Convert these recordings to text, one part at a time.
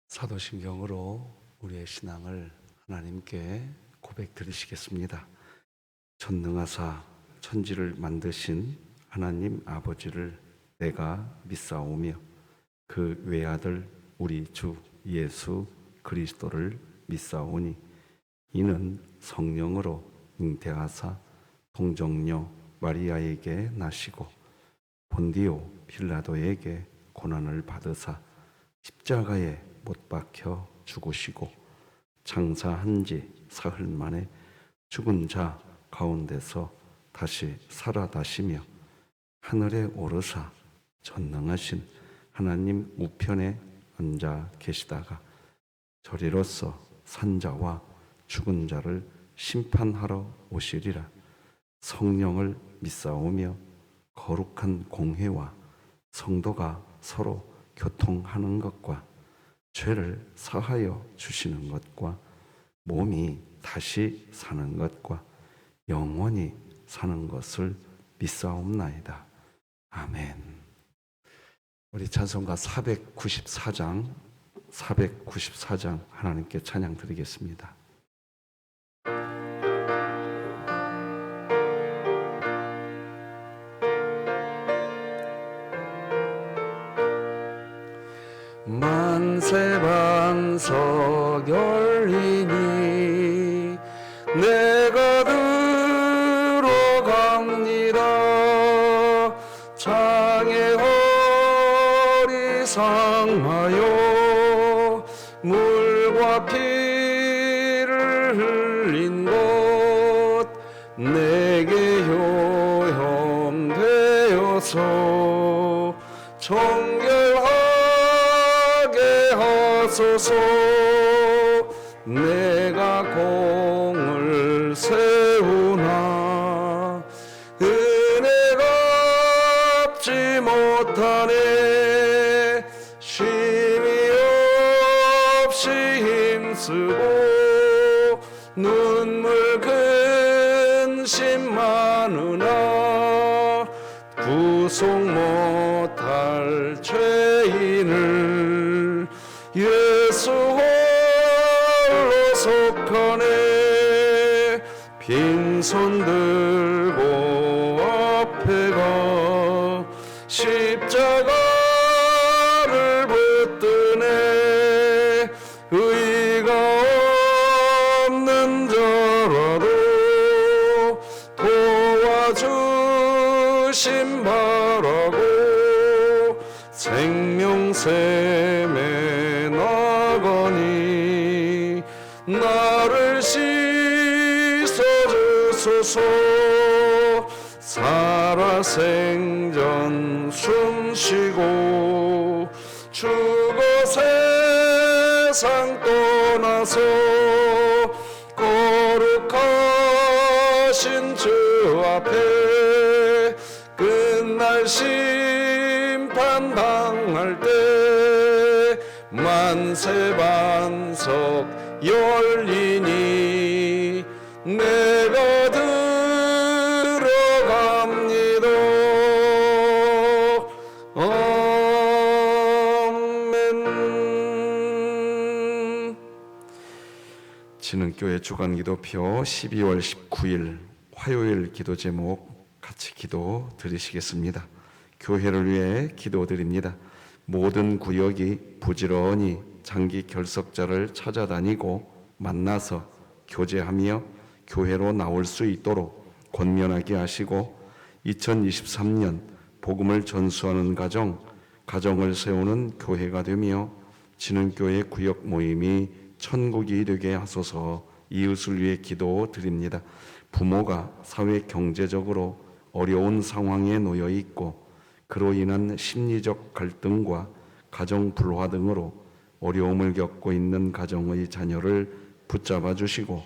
사도신경으로 우리의 신앙을 하나님께 고백드리시겠습니다. 전능하사 천지를 만드신 하나님 아버지를 내가 믿사오며 그 외아들 우리 주 예수 그리스도를 믿사오니 이는 성령으로 잉태하사 동정녀 마리아에게 나시고 본디오 빌라도에게 고난을 받으사 십자가에 못 박혀 죽으시고 장사한 지 사흘 만에 죽은 자 가운데서 다시 살아나시며 하늘에 오르사 전능하신 하나님 우편에 앉아 계시다가 저리로서 산자와 죽은 자를 심판하러 오시리라. 성령을 믿사오며 거룩한 공회와 성도가 서로 교통하는 것과 죄를 사하여 주시는 것과 몸이 다시 사는 것과 영원히 사는 것을 믿사옵나이다. 아멘. 우리 찬송가 494장 하나님께 찬양 드리겠습니다. 만세 반석 열리니 내가 들어갑니다. 장애 허리 상하여 물과 피를 흘린 곳 내게 효험되어서 정결하게 하소서. 내가 공을 세우나 은혜가 갚지 못하네. 쉼이 없이 힘쓰고 눈물 근심 많으나 구속 못할 죄인을 예수 홀로 속하네. 빈손 들고 앞에 가 십자가를 붙드네. 의가 없는 자라도 도와주심 바라고 생명샘에 나가니 나를 씻어주소서. 살아생전 숨쉬고 죽어 세상 떠나서 거룩하신 주 앞에 끝날 심판 당할 때 만세 반석 열리니 내가 들어갑니다. 아멘. 진흥교회 주간기도표 12월 19일 화요일 기도 제목 같이 기도 드리시겠습니다. 교회를 위해 기도드립니다. 모든 구역이 부지런히 장기 결석자를 찾아다니고 만나서 교제하며 교회로 나올 수 있도록 권면하게 하시고 2023년 복음을 전수하는 가정을 세우는 교회가 되며 진흥교회 구역 모임이 천국이 되게 하소서. 이웃을 위해 기도드립니다. 부모가 사회 경제적으로 어려운 상황에 놓여 있고 그로 인한 심리적 갈등과 가정 불화 등으로 어려움을 겪고 있는 가정의 자녀를 붙잡아 주시고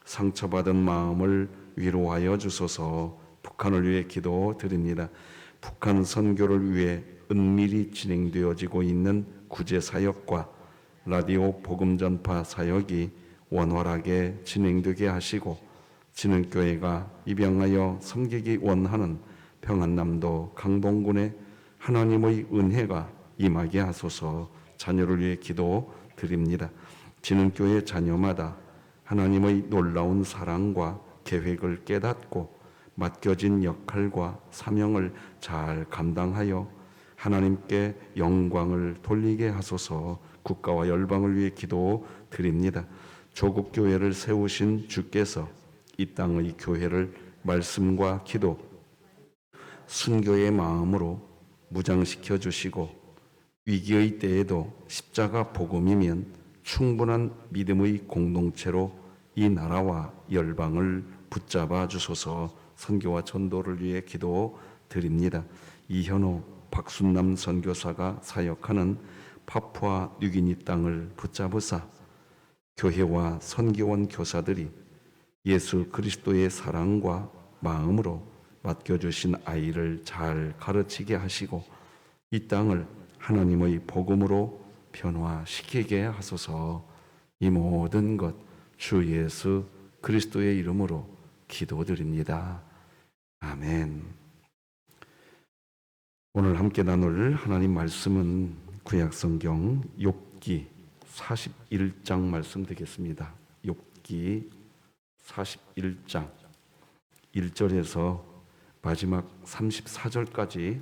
상처받은 마음을 위로하여 주소서. 북한을 위해 기도드립니다. 북한 선교를 위해 은밀히 진행되어지고 있는 구제 사역과 라디오 복음 전파 사역이 원활하게 진행되게 하시고 진흥교회가 입양하여 섬기기 원하는 평안남도 강동군에 하나님의 은혜가 임하게 하소서. 자녀를 위해 기도 드립니다. 진흥교회 자녀마다 하나님의 놀라운 사랑과 계획을 깨닫고 맡겨진 역할과 사명을 잘 감당하여 하나님께 영광을 돌리게 하소서. 국가와 열방을 위해 기도 드립니다. 조국 교회를 세우신 주께서 이 땅의 교회를 말씀과 기도, 순교의 마음으로 무장시켜 주시고 위기의 때에도 십자가 복음이면 충분한 믿음의 공동체로 이 나라와 열방을 붙잡아 주소서. 선교와 전도를 위해 기도 드립니다. 이현호, 박순남 선교사가 사역하는 파푸아 뉴기니 땅을 붙잡으사 교회와 선교원 교사들이 예수 그리스도의 사랑과 마음으로 맡겨주신 아이를 잘 가르치게 하시고 이 땅을 하나님의 복음으로 변화시키게 하소서. 이 모든 것 주 예수 그리스도의 이름으로 기도드립니다. 아멘. 오늘 함께 나눌 하나님 말씀은 구약성경 욥기 41장 말씀 되겠습니다. 욥기 41장 1절에서 마지막 34절까지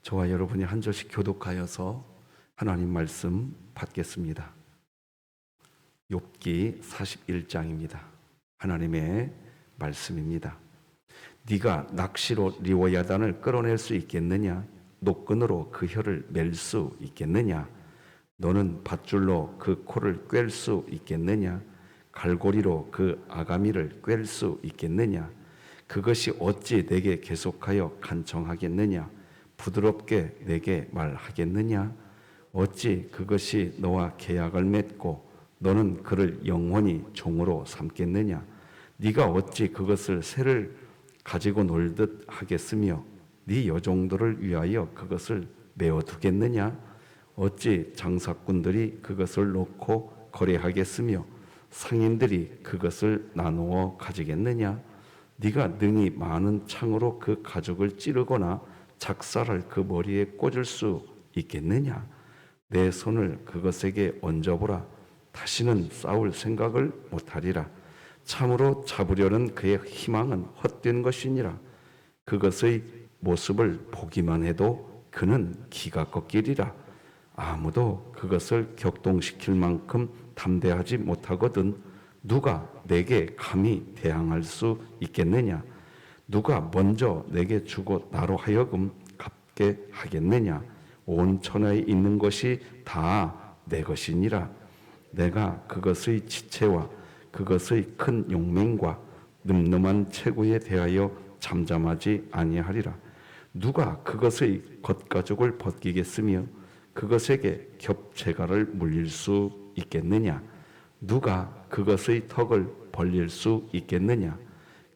저와 여러분이 한 절씩 교독하여서 하나님 말씀 받겠습니다. 욥기 41장입니다. 하나님의 말씀입니다. 네가 낚시로 리워야단을 끌어낼 수 있겠느냐? 노끈으로 그 혀를 맬 수 있겠느냐? 너는 밧줄로 그 코를 꿰 수 있겠느냐? 갈고리로 그 아가미를 꿰 수 있겠느냐? 그것이 어찌 내게 계속하여 간청하겠느냐? 부드럽게 내게 말하겠느냐? 어찌 그것이 너와 계약을 맺고 너는 그를 영원히 종으로 삼겠느냐? 네가 어찌 그것을 새를 가지고 놀듯 하겠으며 네 여종들을 위하여 그것을 메어두겠느냐? 어찌 장사꾼들이 그것을 놓고 거래하겠으며 상인들이 그것을 나누어 가지겠느냐? 네가 능히 많은 창으로 그 가죽을 찌르거나 작사를 그 머리에 꽂을 수 있겠느냐? 내 손을 그것에게 얹어보라. 다시는 싸울 생각을 못하리라. 참으로 잡으려는 그의 희망은 헛된 것이니라. 그것의 모습을 보기만 해도 그는 기가 꺾이리라. 아무도 그것을 격동시킬 만큼 담대하지 못하거든 누가 내게 감히 대항할 수 있겠느냐? 누가 먼저 내게 주고 나로 하여금 갚게 하겠느냐? 온 천하에 있는 것이 다 내 것이니라. 내가 그것의 지체와 그것의 큰 용맹과 늠름한 체구에 대하여 잠잠하지 아니하리라. 누가 그것의 겉가죽을 벗기겠으며 그것에게 겹체가를 물릴 수 있겠느냐? 누가 그것의 턱을 벌릴 수 있겠느냐?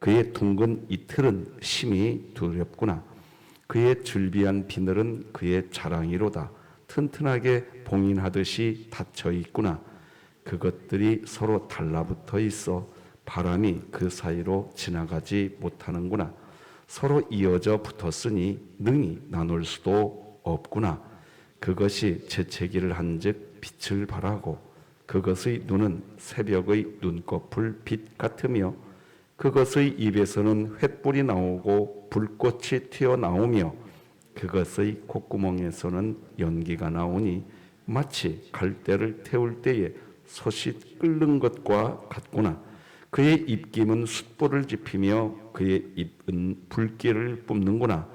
그의 둥근 이틀은 심히 두렵구나. 그의 즐비한 비늘은 그의 자랑이로다. 튼튼하게 봉인하듯이 닫혀 있구나. 그것들이 서로 달라붙어 있어 바람이 그 사이로 지나가지 못하는구나. 서로 이어져 붙었으니 능히 나눌 수도 없구나. 그것이 재채기를 한즉 빛을 발하고 그것의 눈은 새벽의 눈꺼풀 빛 같으며 그것의 입에서는 횃불이 나오고 불꽃이 튀어나오며 그것의 콧구멍에서는 연기가 나오니 마치 갈대를 태울 때에 솥이 끓는 것과 같구나. 그의 입김은 숯불을 지피며 그의 입은 불길을 뿜는구나.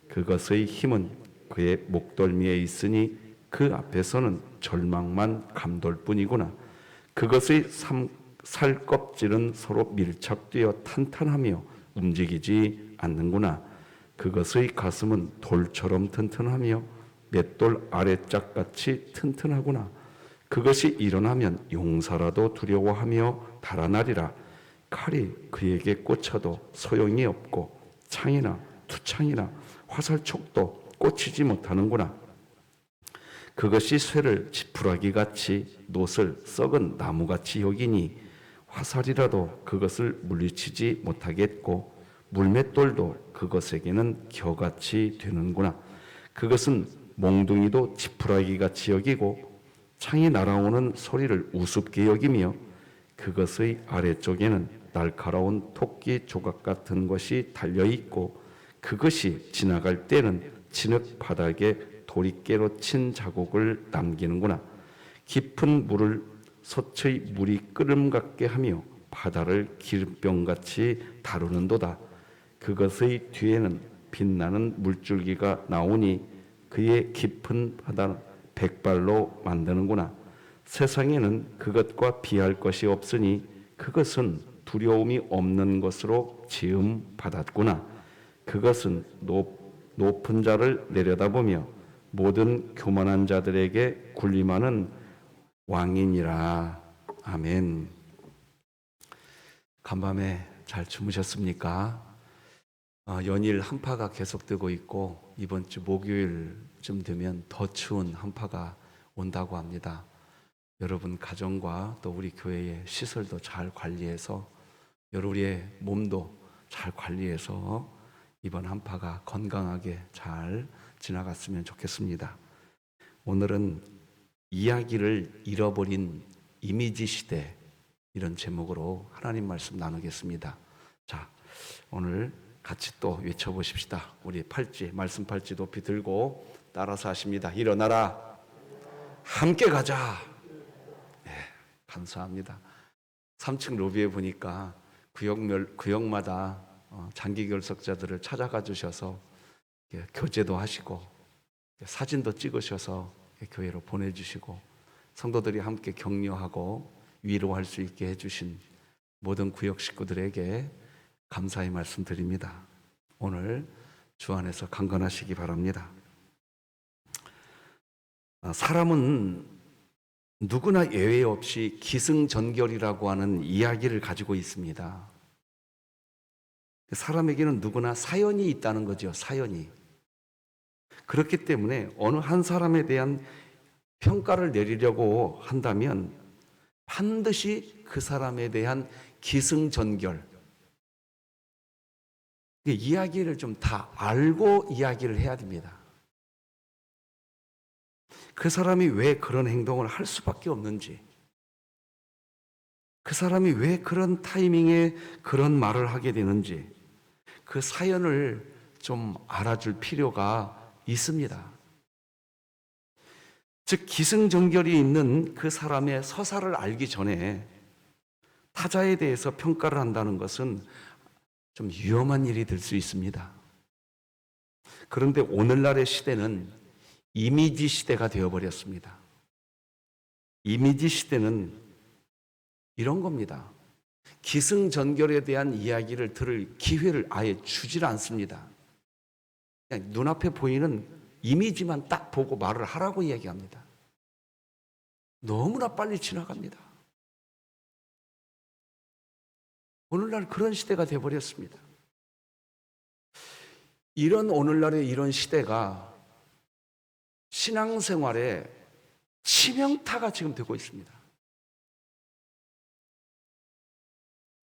그것의 힘은 그의 목덜미에 있으니 그 앞에서는 절망만 감돌 뿐이구나. 그것의 살껍질은 서로 밀착되어 탄탄하며 움직이지 않는구나. 그것의 가슴은 돌처럼 튼튼하며 맷돌 아래짝같이 튼튼하구나. 그것이 일어나면 용사라도 두려워하며 달아나리라. 칼이 그에게 꽂혀도 소용이 없고 창이나 투창이나 화살촉도 꽂히지 못하는구나. 그것이 쇠를 지푸라기같이 놋을 썩은 나무같이 여기니 화살이라도 그것을 물리치지 못하겠고 물맷돌도 그것에게는 겨같이 되는구나. 그것은 몽둥이도 지푸라기 같이 여기고 창이 날아오는 소리를 우습게 여기며 그것의 아래쪽에는 날카로운 토끼 조각 같은 것이 달려 있고 그것이 지나갈 때는 진흙 바닥에 도리깨로 친 자국을 남기는구나. 깊은 물을 서서히 물이 끓음 같게 하며 바다를 기름병같이 다루는도다. 그것의 뒤에는 빛나는 물줄기가 나오니 그의 깊은 바다는 백발로 만드는구나. 세상에는 그것과 비할 것이 없으니 그것은 두려움이 없는 것으로 지음 받았구나. 그것은 높은 자를 내려다보며 모든 교만한 자들에게 군림하는 왕이니라. 아멘. 간밤에 잘 주무셨습니까? 연일 한파가 계속되고 있고 이번 주 목요일쯤 되면 더 추운 한파가 온다고 합니다. 여러분 가정과 또 우리 교회의 시설도 잘 관리해서 여러분의 몸도 잘 관리해서 이번 한파가 건강하게 잘 지나갔으면 좋겠습니다. 오늘은 이야기를 잃어버린 이미지 시대, 이런 제목으로 하나님 말씀 나누겠습니다. 자, 오늘 같이 또 외쳐보십시다. 우리 팔찌, 말씀 팔찌 높이 들고 따라서 하십니다. 일어나라, 함께 가자. 네, 감사합니다. 3층 로비에 보니까 구역마다 장기 결석자들을 찾아가 주셔서 교제도 하시고 사진도 찍으셔서 교회로 보내주시고 성도들이 함께 격려하고 위로할 수 있게 해주신 모든 구역 식구들에게 감사의 말씀 드립니다. 오늘 주 안에서 강건하시기 바랍니다. 사람은 누구나 예외 없이 기승전결이라고 하는 이야기를 가지고 있습니다. 사람에게는 누구나 사연이 있다는 거죠. 사연이. 그렇기 때문에 어느 한 사람에 대한 평가를 내리려고 한다면 반드시 그 사람에 대한 기승전결, 이야기를 좀 다 알고 이야기를 해야 됩니다. 그 사람이 왜 그런 행동을 할 수밖에 없는지, 그 사람이 왜 그런 타이밍에 그런 말을 하게 되는지, 그 사연을 좀 알아줄 필요가 있습니다. 즉 기승전결이 있는 그 사람의 서사를 알기 전에 타자에 대해서 평가를 한다는 것은 좀 위험한 일이 될 수 있습니다. 그런데 오늘날의 시대는 이미지 시대가 되어버렸습니다. 이미지 시대는 이런 겁니다. 기승전결에 대한 이야기를 들을 기회를 아예 주질 않습니다. 그냥 눈앞에 보이는 이미지만 딱 보고 말을 하라고 이야기합니다. 너무나 빨리 지나갑니다. 오늘날 그런 시대가 되어버렸습니다. 이런 오늘날의 이런 시대가 신앙생활에 치명타가 지금 되고 있습니다.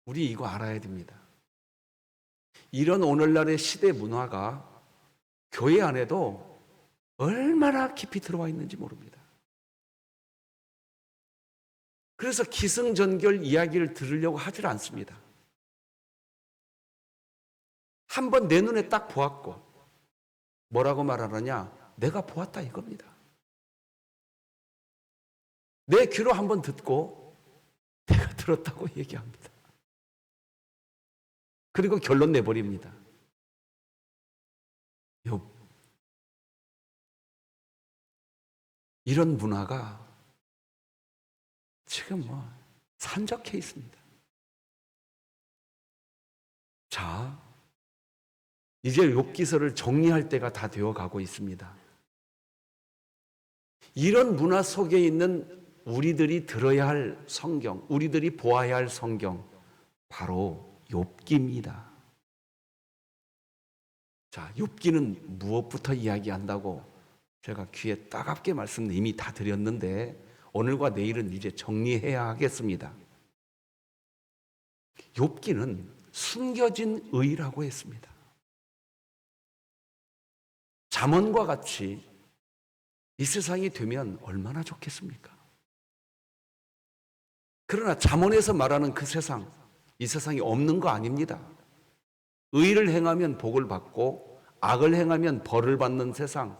우리 이거 알아야 됩니다. 이런 오늘날의 시대 문화가 교회 안에도 얼마나 깊이 들어와 있는지 모릅니다. 그래서 기승전결 이야기를 들으려고 하질 않습니다. 한번 내 눈에 딱 보았고 뭐라고 말하느냐? 내가 보았다 이겁니다. 내 귀로 한번 듣고 내가 들었다고 얘기합니다. 그리고 결론 내버립니다. 이런 문화가 지금 산적해 있습니다. 자, 이제 욥기서를 정리할 때가 다 되어가고 있습니다. 이런 문화 속에 있는 우리들이 들어야 할 성경, 우리들이 보아야 할 성경, 바로 욥기입니다. 자, 욥기는 무엇부터 이야기한다고 제가 귀에 따갑게 말씀 이미 다 드렸는데 오늘과 내일은 이제 정리해야 하겠습니다. 욥기는 숨겨진 의라고 했습니다. 잠언과 같이 이 세상이 되면 얼마나 좋겠습니까? 그러나 잠언에서 말하는 그 세상, 이 세상이 없는 거 아닙니다. 의를 행하면 복을 받고 악을 행하면 벌을 받는 세상,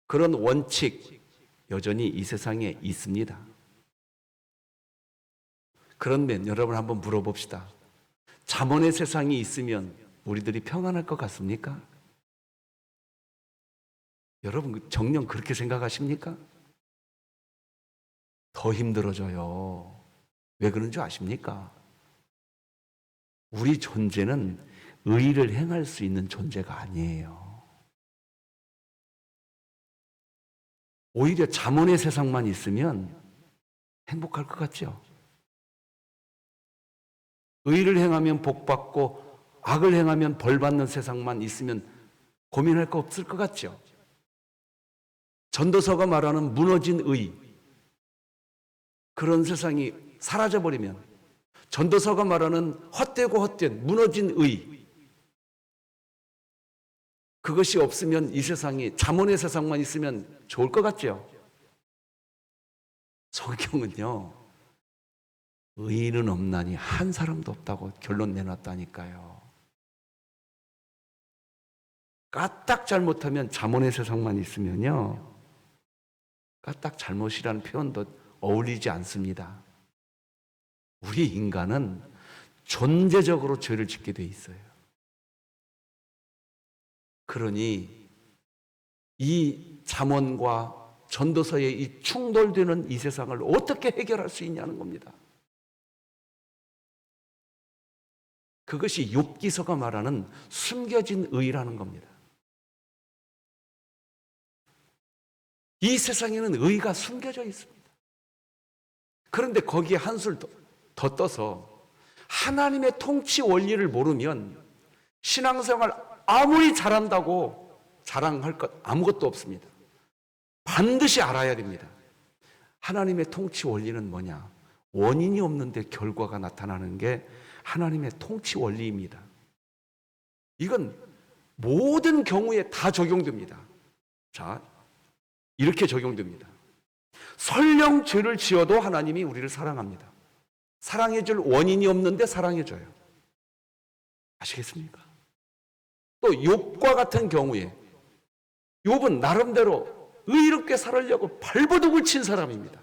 그런 원칙 여전히 이 세상에 있습니다. 그런데 여러분 한번 물어봅시다. 잠언의 세상이 있으면 우리들이 평안할 것 같습니까? 여러분 정녕 그렇게 생각하십니까? 더 힘들어져요. 왜 그런 줄 아십니까? 우리 존재는 의를 행할 수 있는 존재가 아니에요. 오히려 잠언의 세상만 있으면 행복할 것 같죠? 의를 행하면 복 받고 악을 행하면 벌 받는 세상만 있으면 고민할 거 없을 것 같죠? 전도서가 말하는 무너진 의, 그런 세상이 사라져버리면, 전도서가 말하는 헛되고 헛된 무너진 의, 그것이 없으면 이 세상이 잠언의 세상만 있으면 좋을 것 같죠? 성경은요, 의인은 없나니 한 사람도 없다고 결론 내놨다니까요. 까딱 잘못하면 잠언의 세상만 있으면요, 까딱 잘못이라는 표현도 어울리지 않습니다. 우리 인간은 존재적으로 죄를 짓게 돼 있어요. 그러니 이 잠언과 전도서의 이 충돌되는 이 세상을 어떻게 해결할 수 있냐는 겁니다. 그것이 욥기서가 말하는 숨겨진 의라는 겁니다. 이 세상에는 의가 숨겨져 있습니다. 그런데 거기에 한술 더 떠서 하나님의 통치 원리를 모르면 신앙생활 아무리 잘한다고 자랑할 것 아무것도 없습니다. 반드시 알아야 됩니다. 하나님의 통치 원리는 뭐냐? 원인이 없는데 결과가 나타나는 게 하나님의 통치 원리입니다. 이건 모든 경우에 다 적용됩니다. 자, 이렇게 적용됩니다. 설령 죄를 지어도 하나님이 우리를 사랑합니다. 사랑해줄 원인이 없는데 사랑해줘요. 아시겠습니까? 또 욥과 같은 경우에 욥은 나름대로 의롭게 살으려고 발버둥을 친 사람입니다.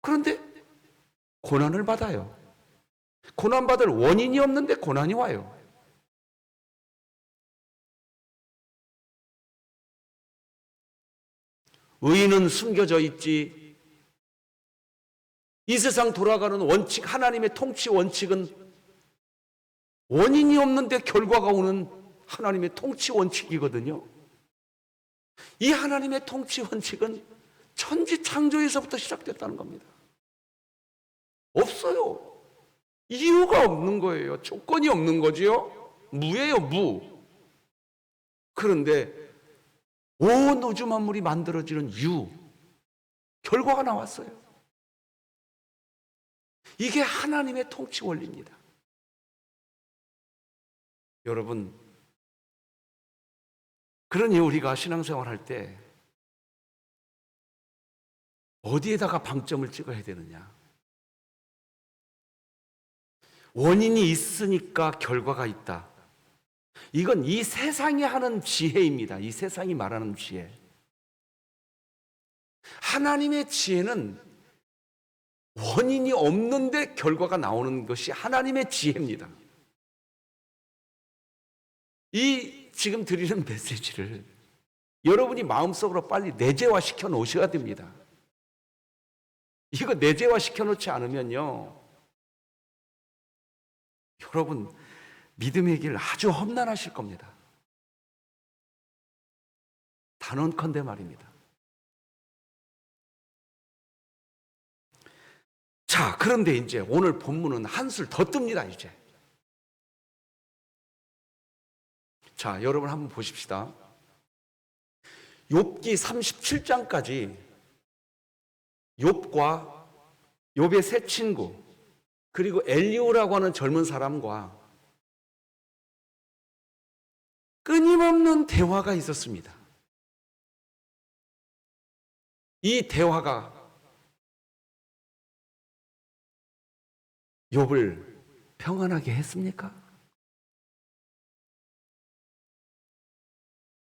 그런데 고난을 받아요. 고난받을 원인이 없는데 고난이 와요. 의인은 숨겨져 있지. 이 세상 돌아가는 원칙, 하나님의 통치 원칙은 원인이 없는데 결과가 오는 하나님의 통치 원칙이거든요. 이 하나님의 통치 원칙은 천지 창조에서부터 시작됐다는 겁니다. 없어요. 이유가 없는 거예요. 조건이 없는 거지요. 무예요, 무. 그런데 온 우주 만물이 만들어지는 결과가 나왔어요. 이게 하나님의 통치 원리입니다. 여러분, 그러니 우리가 신앙생활 할 때 어디에다가 방점을 찍어야 되느냐? 원인이 있으니까 결과가 있다. 이건 이 세상이 하는 지혜입니다. 이 세상이 말하는 지혜. 하나님의 지혜는 원인이 없는데 결과가 나오는 것이 하나님의 지혜입니다. 이 지금 드리는 메시지를 여러분이 마음속으로 빨리 내재화 시켜 놓으셔야 됩니다. 이거 내재화 시켜 놓지 않으면요, 여러분 믿음의 길 아주 험난하실 겁니다. 단언컨대 말입니다. 자, 그런데 이제 오늘 본문은 한술 더 뜹니다, 이제. 자, 여러분 한번 보십시다. 욥기 37장까지 욥과 욥의 세 친구, 그리고 엘리후라고 하는 젊은 사람과 끊임없는 대화가 있었습니다. 이 대화가 욥을 평안하게 했습니까?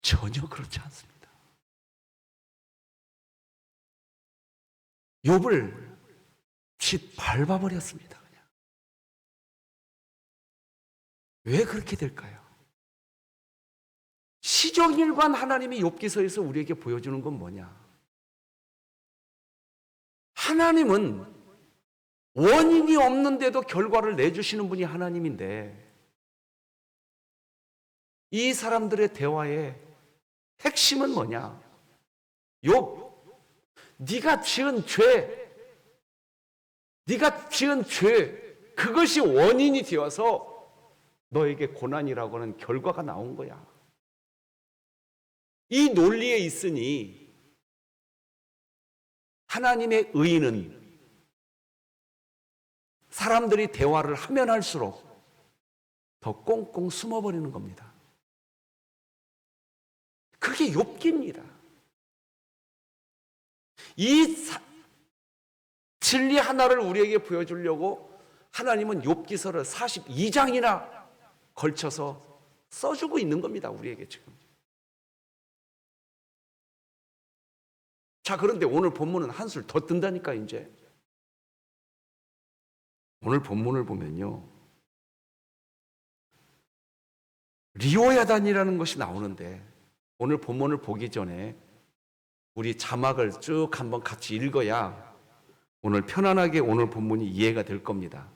전혀 그렇지 않습니다. 욥을 짓밟아버렸습니다. 그냥. 왜 그렇게 될까요? 시종일관 하나님이 욥기서에서 우리에게 보여주는 건 뭐냐? 하나님은 원인이 없는데도 결과를 내주시는 분이 하나님인데 이 사람들의 대화의 핵심은 뭐냐? 욥, 네가 지은 죄, 그것이 원인이 되어서 너에게 고난이라고 하는 결과가 나온 거야. 이 논리에 있으니 하나님의 의는 사람들이 대화를 하면 할수록 더 꽁꽁 숨어버리는 겁니다. 그게 욥기입니다. 이 진리 하나를 우리에게 보여주려고 하나님은 욥기서를 42장이나 걸쳐서 써주고 있는 겁니다. 우리에게 지금. 자, 그런데 오늘 본문은 한술 더 뜬다니까 이제. 오늘 본문을 보면요. 리오야단이라는 것이 나오는데 오늘 본문을 보기 전에 우리 자막을 쭉 한번 같이 읽어야 오늘 편안하게 오늘 본문이 이해가 될 겁니다.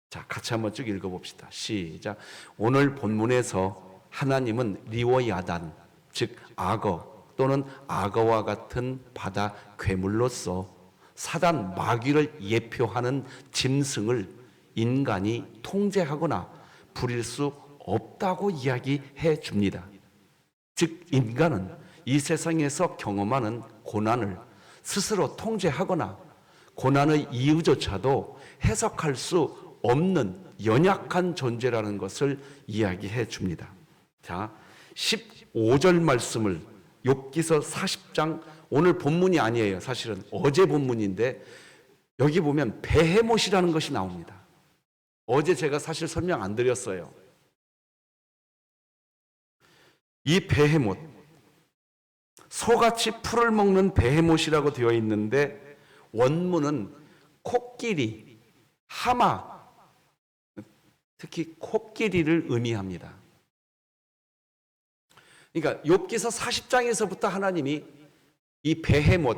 자, 같이 한번 쭉 읽어봅시다. 시작. 오늘 본문에서 하나님은 리오야단, 즉 악어 또는 악어와 같은 바다 괴물로서 사단 마귀를 예표하는 짐승을 인간이 통제하거나 부릴 수 없다고 이야기해 줍니다. 즉 인간은 이 세상에서 경험하는 고난을 스스로 통제하거나 고난의 이유조차도 해석할 수 없는 연약한 존재라는 것을 이야기해 줍니다. 자, 15절 말씀을 욥기서 40장, 오늘 본문이 아니에요. 사실은 어제 본문인데 여기 보면 베헤못이라는 것이 나옵니다. 어제 제가 사실 설명 안 드렸어요. 이 베헤못, 소같이 풀을 먹는 베헤못이라고 되어 있는데 원문은 코끼리, 하마, 특히 코끼리를 의미합니다. 그러니까 욥기서 40장에서부터 하나님이 이 베헤못,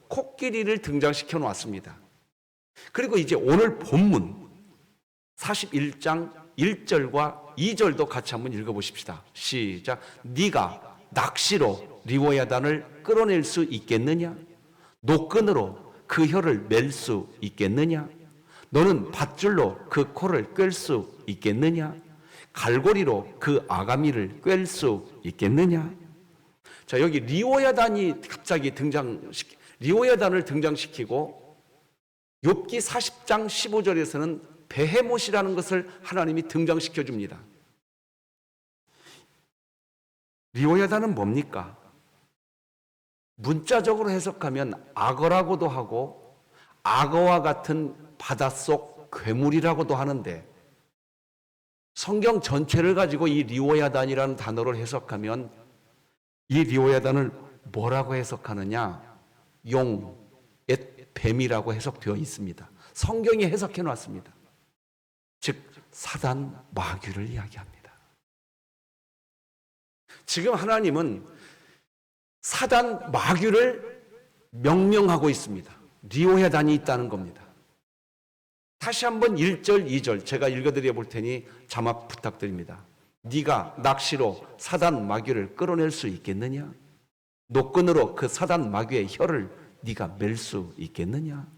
코끼리를 등장시켜 놓았습니다. 그리고 이제 오늘 본문 41장 1절과 2절도 같이 한번 읽어보십시다. 시작. 네가 낚시로 리오야단을 끌어낼 수 있겠느냐? 노끈으로 그 혀를 맬 수 있겠느냐? 너는 밧줄로 그 코를 꿰 수 있겠느냐? 갈고리로 그 아가미를 꿰 수 있겠느냐? 자, 여기 리오야단이 갑자기 리오야단을 등장시키고 욥기 40장 15절에서는 베헤못이라는 것을 하나님이 등장시켜 줍니다. 리오야단은 뭡니까? 문자적으로 해석하면 악어라고도 하고 악어와 같은 바닷속 괴물이라고도 하는데 성경 전체를 가지고 이 리오야단이라는 단어를 해석하면 이 리오야단을 뭐라고 해석하느냐? 용, 뱀이라고 해석되어 있습니다. 성경이 해석해 놨습니다. 즉 사단 마귀를 이야기합니다. 지금 하나님은 사단 마귀를 명명하고 있습니다. 리오야단이 있다는 겁니다. 다시 한번 1절, 2절 제가 읽어드려 볼 테니 자막 부탁드립니다. 네가 낚시로 사단 마귀를 끌어낼 수 있겠느냐? 노끈으로 그 사단 마귀의 혀를 네가 맬 수 있겠느냐?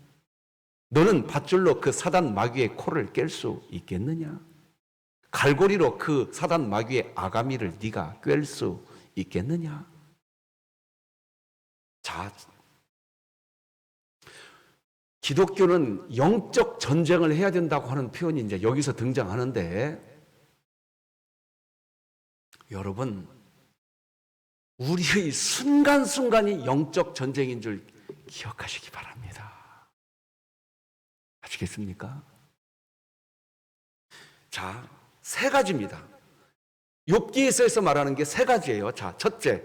너는 밧줄로 그 사단 마귀의 코를 깰 수 있겠느냐? 갈고리로 그 사단 마귀의 아가미를 네가 꿰 수 있겠느냐? 자, 기독교는 영적 전쟁을 해야 된다고 하는 표현이 이제 여기서 등장하는데 여러분, 우리의 순간순간이 영적 전쟁인 줄 기억하시기 바랍니다. 아시겠습니까? 자, 세 가지입니다. 욥기에서 말하는 게 세 가지예요. 자, 첫째,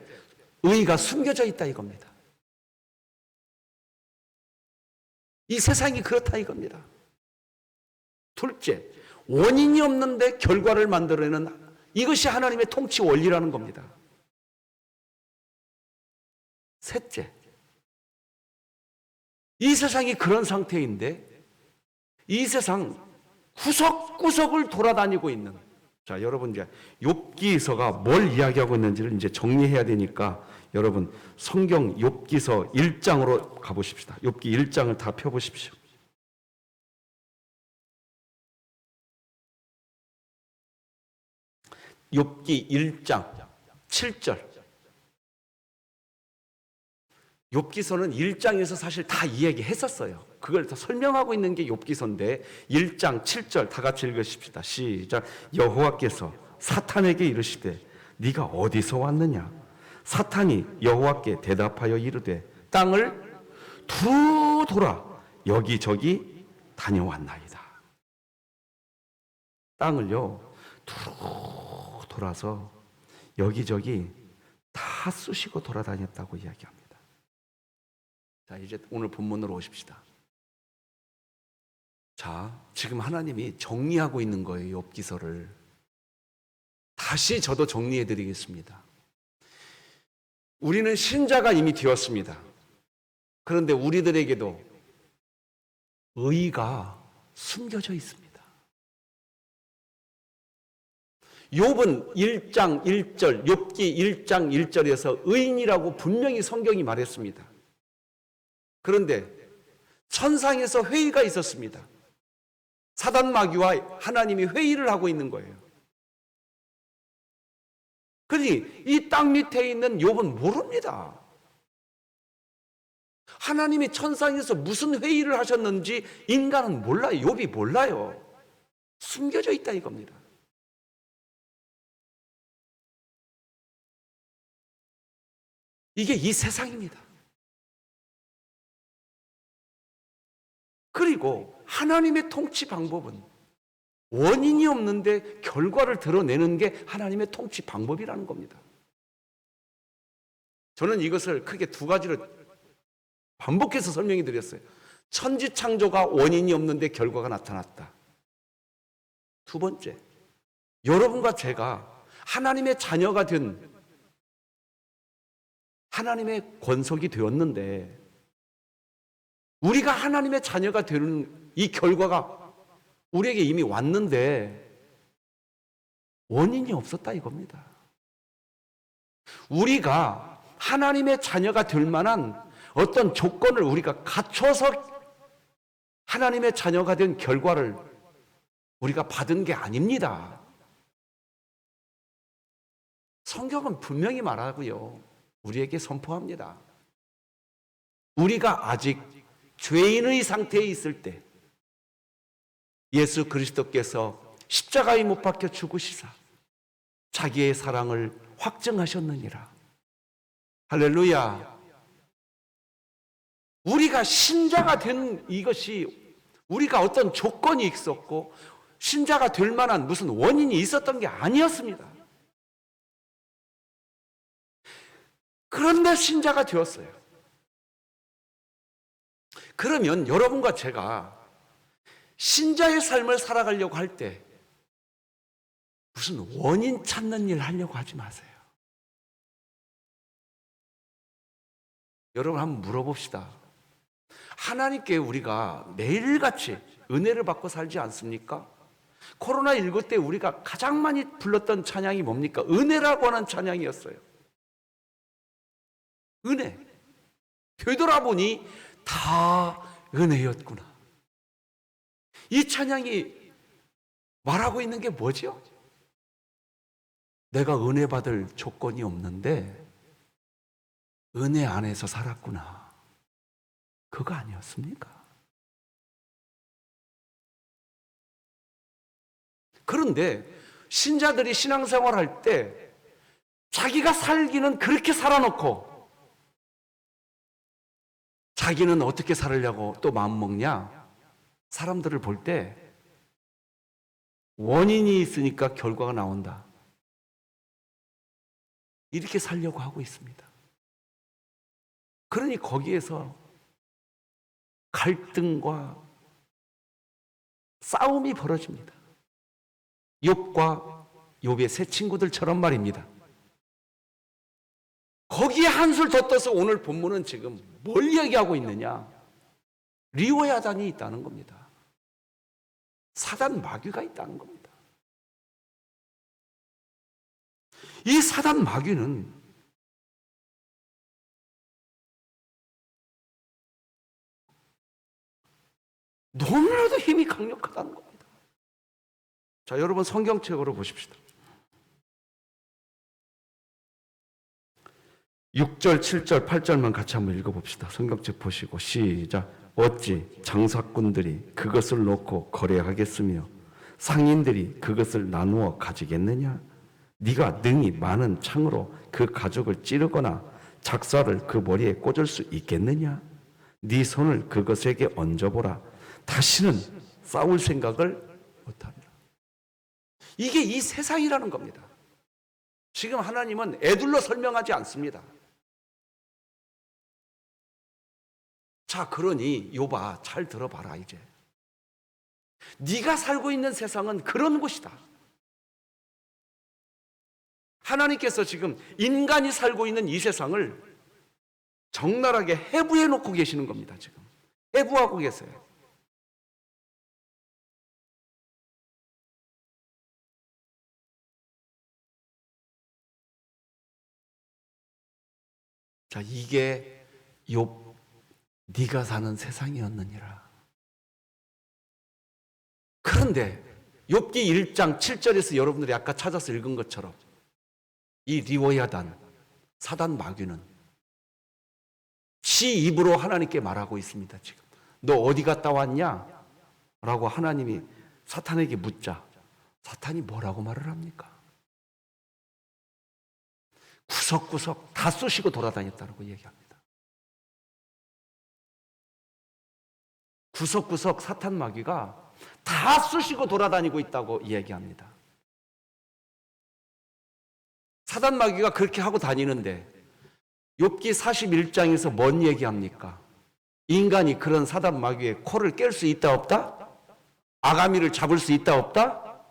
의가 숨겨져 있다 이겁니다. 이 세상이 그렇다 이겁니다. 둘째, 원인이 없는데 결과를 만들어내는 이것이 하나님의 통치 원리라는 겁니다. 셋째, 이 세상이 그런 상태인데 이 세상 구석구석을 돌아다니고 있는, 자, 여러분 이제 욥기서가 뭘 이야기하고 있는지를 이제 정리해야 되니까 여러분 성경 욥기서 1장으로 가보십시다. 욥기 1장을 다 펴보십시오. 욥기 1장 7절. 욥기서는 1장에서 사실 다 이야기했었어요. 그걸 다 설명하고 있는 게 욥기서인데 1장 7절 다 같이 읽으십시다. 시작. 여호와께서 사탄에게 이르시되 네가 어디서 왔느냐? 사탄이 여호와께 대답하여 이르되 땅을 두루 돌아 여기저기 다녀왔나이다. 땅을요 두루 돌아서 여기저기 다 쑤시고 돌아다녔다고 이야기합니다. 자, 이제 오늘 본문으로 오십시다. 자, 지금 하나님이 정리하고 있는 거예요, 욥기서를. 다시 저도 정리해 드리겠습니다. 우리는 신자가 이미 되었습니다. 그런데 우리들에게도 의가 숨겨져 있습니다. 욥은 1장 1절, 욥기 1장 1절에서 의인이라고 분명히 성경이 말했습니다. 그런데 천상에서 회의가 있었습니다. 사단 마귀와 하나님이 회의를 하고 있는 거예요. 그러니 이 땅 밑에 있는 욥은 모릅니다. 하나님이 천상에서 무슨 회의를 하셨는지 인간은 몰라요. 욥이 몰라요. 숨겨져 있다 이겁니다. 이게 이 세상입니다. 그리고 하나님의 통치 방법은 원인이 없는데 결과를 드러내는 게 하나님의 통치 방법이라는 겁니다. 저는 이것을 크게 두 가지로 반복해서 설명해 드렸어요. 천지창조가 원인이 없는데 결과가 나타났다. 두 번째, 여러분과 제가 하나님의 자녀가 된 하나님의 권속이 되었는데 우리가 하나님의 자녀가 되는 이 결과가 우리에게 이미 왔는데 원인이 없었다 이겁니다. 우리가 하나님의 자녀가 될 만한 어떤 조건을 우리가 갖춰서 하나님의 자녀가 된 결과를 우리가 받은 게 아닙니다. 성경은 분명히 말하고요. 우리에게 선포합니다. 우리가 아직 죄인의 상태에 있을 때 예수 그리스도께서 십자가에 못 박혀 죽으시사 자기의 사랑을 확증하셨느니라. 할렐루야. 우리가 신자가 된 이것이 우리가 어떤 조건이 있었고 신자가 될 만한 무슨 원인이 있었던 게 아니었습니다. 그런데 신자가 되었어요. 그러면 여러분과 제가 신자의 삶을 살아가려고 할 때 무슨 원인 찾는 일 하려고 하지 마세요. 여러분 한번 물어봅시다. 하나님께 우리가 매일같이 은혜를 받고 살지 않습니까? 코로나19 때 우리가 가장 많이 불렀던 찬양이 뭡니까? 은혜라고 하는 찬양이었어요. 은혜. 되돌아보니 다 은혜였구나. 이 찬양이 말하고 있는 게 뭐죠? 내가 은혜 받을 조건이 없는데 은혜 안에서 살았구나. 그거 아니었습니까? 그런데 신자들이 신앙생활 할 때 자기가 살기는 그렇게 살아놓고 자기는 어떻게 살으려고 또 마음먹냐? 사람들을 볼 때 원인이 있으니까 결과가 나온다. 이렇게 살려고 하고 있습니다. 그러니 거기에서 갈등과 싸움이 벌어집니다. 욥과 욥의 세 친구들처럼 말입니다. 거기에 한술 더 떠서 오늘 본문은 지금 뭘 얘기하고 있느냐? 리워야단이 있다는 겁니다. 사단 마귀가 있다는 겁니다. 이 사단 마귀는 너무나도 힘이 강력하다는 겁니다. 자, 여러분 성경책으로 보십시다. 6절, 7절, 8절만 같이 한번 읽어봅시다. 성경책 보시고 시작. 어찌 장사꾼들이 그것을 놓고 거래하겠으며 상인들이 그것을 나누어 가지겠느냐? 네가 능히 많은 창으로 그 가죽을 찌르거나 작사를 그 머리에 꽂을 수 있겠느냐? 네 손을 그것에게 얹어보라. 다시는 싸울 생각을 못하리라. 이게 이 세상이라는 겁니다. 지금 하나님은 애둘러 설명하지 않습니다. 자, 그러니 욥아, 잘 들어봐라. 이제 네가 살고 있는 세상은 그런 곳이다. 하나님께서 지금 인간이 살고 있는 이 세상을 적나라하게 해부해 놓고 계시는 겁니다. 지금 해부하고 계세요. 자, 이게 욥 네가 사는 세상이었느니라. 그런데 욥기 1장 7절에서 여러분들이 아까 찾아서 읽은 것처럼 이 리워야단, 사단 마귀는 지 입으로 하나님께 말하고 있습니다. 지금 너 어디 갔다 왔냐? 라고 하나님이 사탄에게 묻자 사탄이 뭐라고 말을 합니까? 구석구석 다 쑤시고 돌아다녔다고 얘기합니다. 구석구석 사탄 마귀가 다 쑤시고 돌아다니고 있다고 얘기합니다. 사단 마귀가 그렇게 하고 다니는데 욥기 41장에서 뭔 얘기합니까? 인간이 그런 사단 마귀의 코를 깰 수 있다 없다? 아가미를 잡을 수 있다 없다?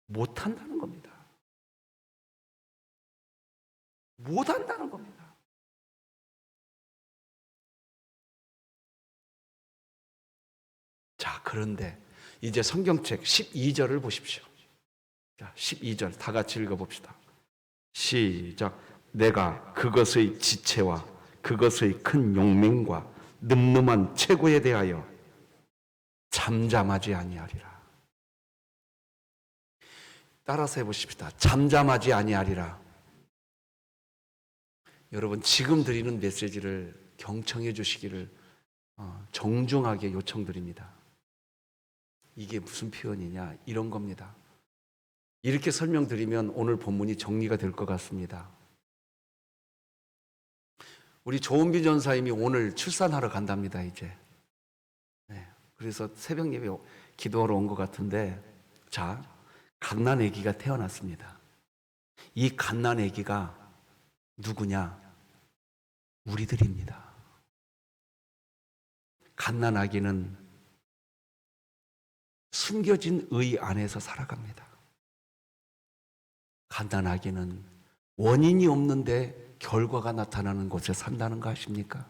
못한다는 겁니다. 못한다는 겁니다. 자, 그런데 이제 성경책 12절을 보십시오. 자, 12절 다 같이 읽어봅시다. 시작. 내가 그것의 지체와 그것의 큰 용맹과 늠름한 체구에 대하여 잠잠하지 아니하리라. 따라서 해보십시다. 잠잠하지 아니하리라. 여러분, 지금 드리는 메시지를 경청해 주시기를 정중하게 요청드립니다. 이게 무슨 표현이냐? 이런 겁니다. 이렇게 설명드리면 오늘 본문이 정리가 될 것 같습니다. 우리 조은비 전사님이 오늘 출산하러 간답니다, 이제. 네, 그래서 새벽 예배 기도하러 온 것 같은데, 자, 갓난 아기가 태어났습니다. 이 갓난 아기가 누구냐? 우리들입니다. 갓난 아기는 숨겨진 의 안에서 살아갑니다. 갓난 아기는 원인이 없는데 결과가 나타나는 곳에 산다는 거 아십니까?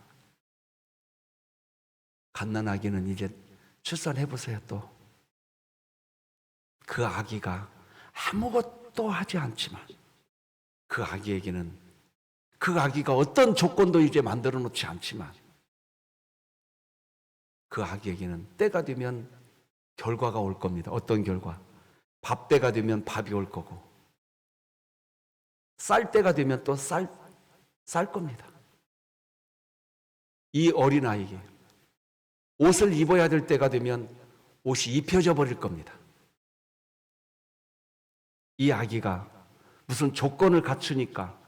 갓난 아기는 이제 출산해 보세요. 또 그 아기가 아무것도 하지 않지만 그 아기에게는 그 아기가 어떤 조건도 이제 만들어 놓지 않지만 그 아기에게는 때가 되면 결과가 올 겁니다. 어떤 결과? 밥 때가 되면 밥이 올 거고 쌀 때가 되면 또 쌀 겁니다. 이 어린아이에게 옷을 입어야 될 때가 되면 옷이 입혀져 버릴 겁니다. 이 아기가 무슨 조건을 갖추니까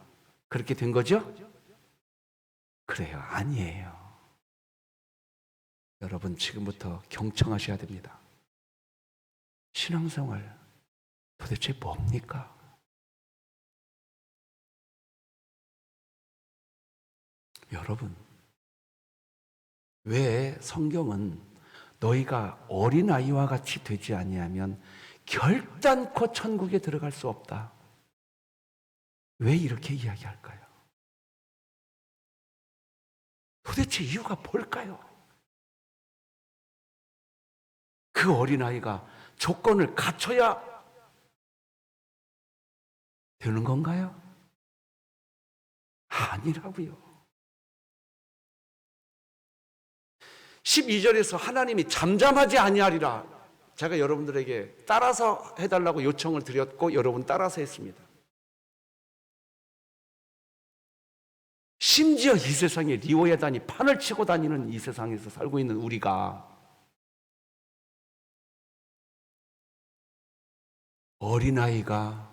그렇게 된 거죠? 그래요. 아니에요. 여러분 지금부터 경청하셔야 됩니다. 신앙생활 도대체 뭡니까? 여러분, 왜 성경은 너희가 어린아이와 같이 되지 아니하면 결단코 천국에 들어갈 수 없다. 왜 이렇게 이야기할까요? 도대체 이유가 뭘까요? 그 어린아이가 조건을 갖춰야 되는 건가요? 아니라고요. 12절에서 하나님이 잠잠하지 아니하리라. 제가 여러분들에게 따라서 해달라고 요청을 드렸고 여러분 따라서 했습니다. 심지어 이 세상에 리오야단이 판을 치고 다니는 이 세상에서 살고 있는 우리가 어린아이가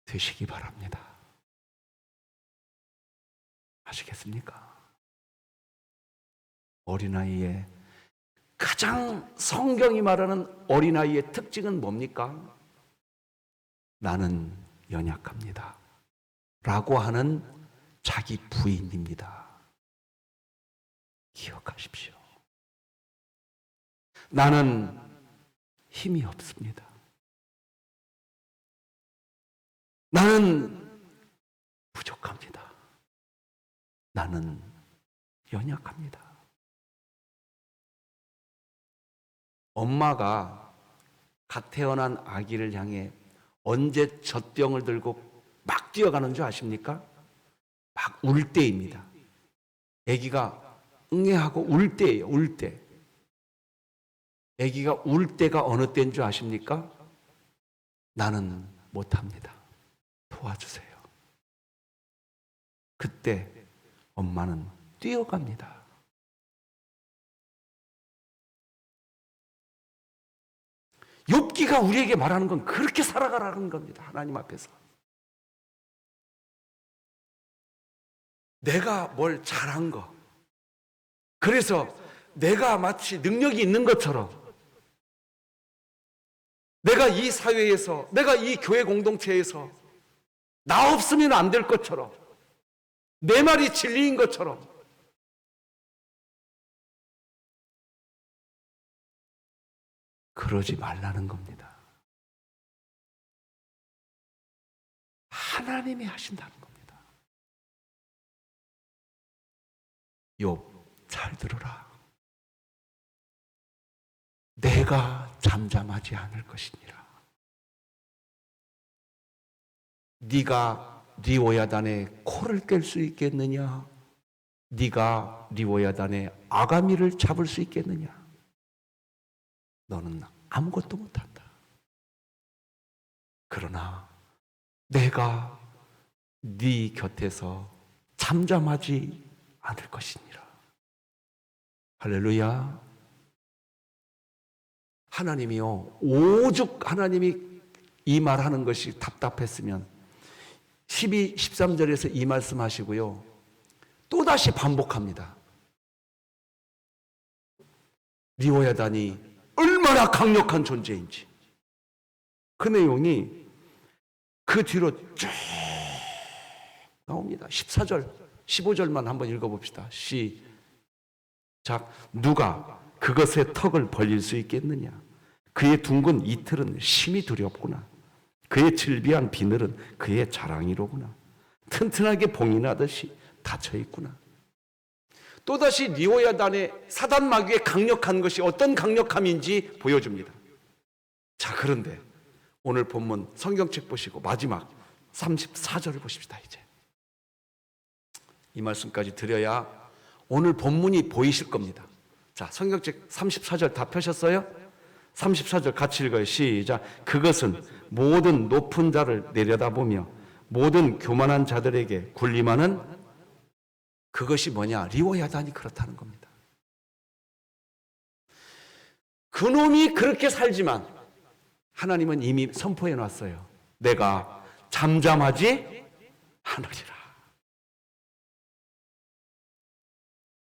되시기 바랍니다. 아시겠습니까? 어린아이의 가장 성경이 말하는 어린아이의 특징은 뭡니까? 나는 연약합니다. 라고 하는 자기 부인입니다. 기억하십시오. 나는 힘이 없습니다. 나는 부족합니다. 나는 연약합니다. 엄마가 갓 태어난 아기를 향해 언제 젖병을 들고 막 뛰어가는 줄 아십니까? 막 울 때입니다. 아기가 응애하고 울 때예요. 울 때. 아기가 울 때가 어느 때인 줄 아십니까? 나는 못합니다. 도와주세요. 그때 엄마는 뛰어갑니다. 욥기가 우리에게 말하는 건 그렇게 살아가라는 겁니다. 하나님 앞에서. 내가 뭘 잘한 거. 그래서 내가 마치 능력이 있는 것처럼 내가 이 사회에서, 내가 이 교회 공동체에서 나 없으면 안 될 것처럼 내 말이 진리인 것처럼 그러지 말라는 겁니다. 하나님이 하신다는 겁니다. 욥 잘 들어라. 내가 잠잠하지 않을 것이니라. 네가 리오야단의 코를 깰 수 있겠느냐? 네가 리오야단의 아가미를 잡을 수 있겠느냐? 너는 아무것도 못한다. 그러나 내가 네 곁에서 잠잠하지 않을 것이니라. 할렐루야. 하나님이요, 오죽 하나님이 이 말하는 것이 답답했으면 12, 13절에서 이 말씀하시고요, 또다시 반복합니다. 리오야단이 얼마나 강력한 존재인지. 그 내용이 그 뒤로 쭉 나옵니다. 14절, 15절만 한번 읽어봅시다. 시작. 누가 그것의 턱을 벌릴 수 있겠느냐? 그의 둥근 이틀은 심히 두렵구나. 그의 질비한 비늘은 그의 자랑이로구나. 튼튼하게 봉이 나듯이 닫혀 있구나. 또다시 리오야단의 사단 마귀의 강력한 것이 어떤 강력함인지 보여줍니다. 자, 그런데 오늘 본문 성경책 보시고 마지막 34절을 보십시다. 이제 이 말씀까지 드려야 오늘 본문이 보이실 겁니다. 자, 성경책 34절 다 펴셨어요? 34절 같이 읽어요. 시작. 그것은 모든 높은 자를 내려다보며 모든 교만한 자들에게 군림하는, 그것이 뭐냐? 리오야단이 그렇다는 겁니다. 그놈이 그렇게 살지만 하나님은 이미 선포해 놨어요. 내가 잠잠하지 않으리라.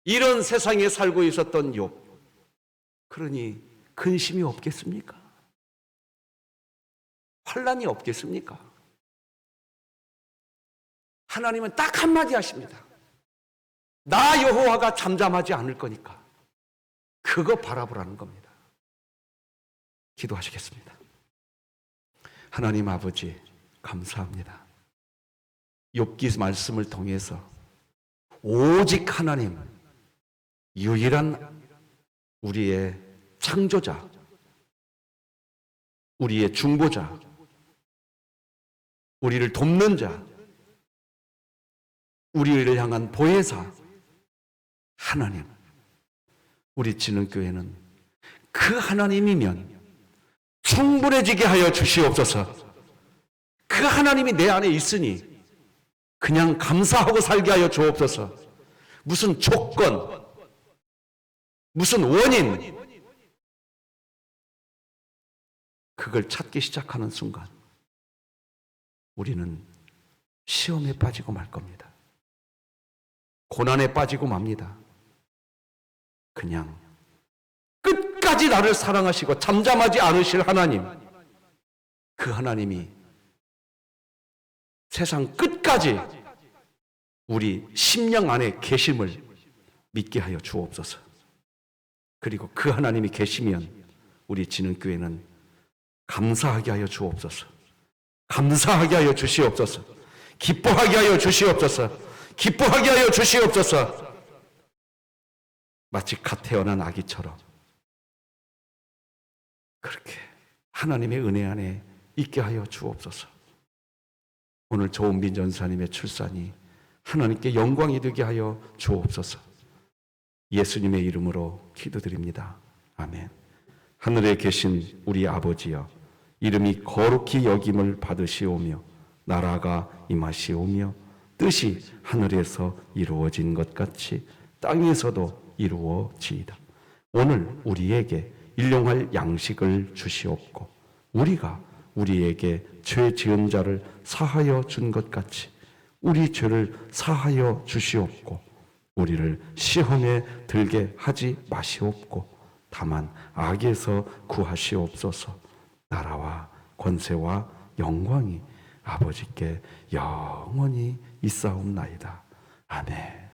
이런 세상에 살고 있었던 욥, 그러니 근심이 없겠습니까? 환난이 없겠습니까? 하나님은 딱 한마디 하십니다. 나 여호와가 잠잠하지 않을 거니까 그거 바라보라는 겁니다. 기도하시겠습니다. 하나님 아버지, 감사합니다. 욥기 말씀을 통해서 오직 하나님, 유일한 우리의 창조자, 우리의 중보자, 우리를 돕는 자, 우리를 향한 보혜사 하나님, 우리 진흥교회는 그 하나님이면 충분해지게 하여 주시옵소서. 그 하나님이 내 안에 있으니 그냥 감사하고 살게 하여 주옵소서. 무슨 조건, 무슨 원인, 그걸 찾기 시작하는 순간 우리는 시험에 빠지고 말 겁니다. 고난에 빠지고 맙니다. 그냥 끝까지 나를 사랑하시고 잠잠하지 않으실 하나님, 그 하나님이 세상 끝까지 우리 심령 안에 계심을 믿게 하여 주옵소서. 그리고 그 하나님이 계시면 우리 진흥교회는 감사하게 하여 주옵소서. 감사하게 하여 주시옵소서. 기뻐하게 하여 주시옵소서. 기뻐하게 하여 주시옵소서. 마치 갓 태어난 아기처럼 그렇게 하나님의 은혜 안에 있게 하여 주옵소서. 오늘 조은빈 전사님의 출산이 하나님께 영광이 되게 하여 주옵소서. 예수님의 이름으로 기도드립니다. 아멘. 하늘에 계신 우리 아버지여, 이름이 거룩히 여김을 받으시오며 나라가 임하시오며 뜻이 하늘에서 이루어진 것 같이 땅에서도 이루어지이다. 오늘 우리에게 일용할 양식을 주시옵고 우리가 우리에게 죄 지은 자를 사하여 준 것 같이 우리 죄를 사하여 주시옵고 우리를 시험에 들게 하지 마시옵고 다만 악에서 구하시옵소서. 나라와 권세와 영광이 아버지께 영원히 있사옵나이다. 아멘.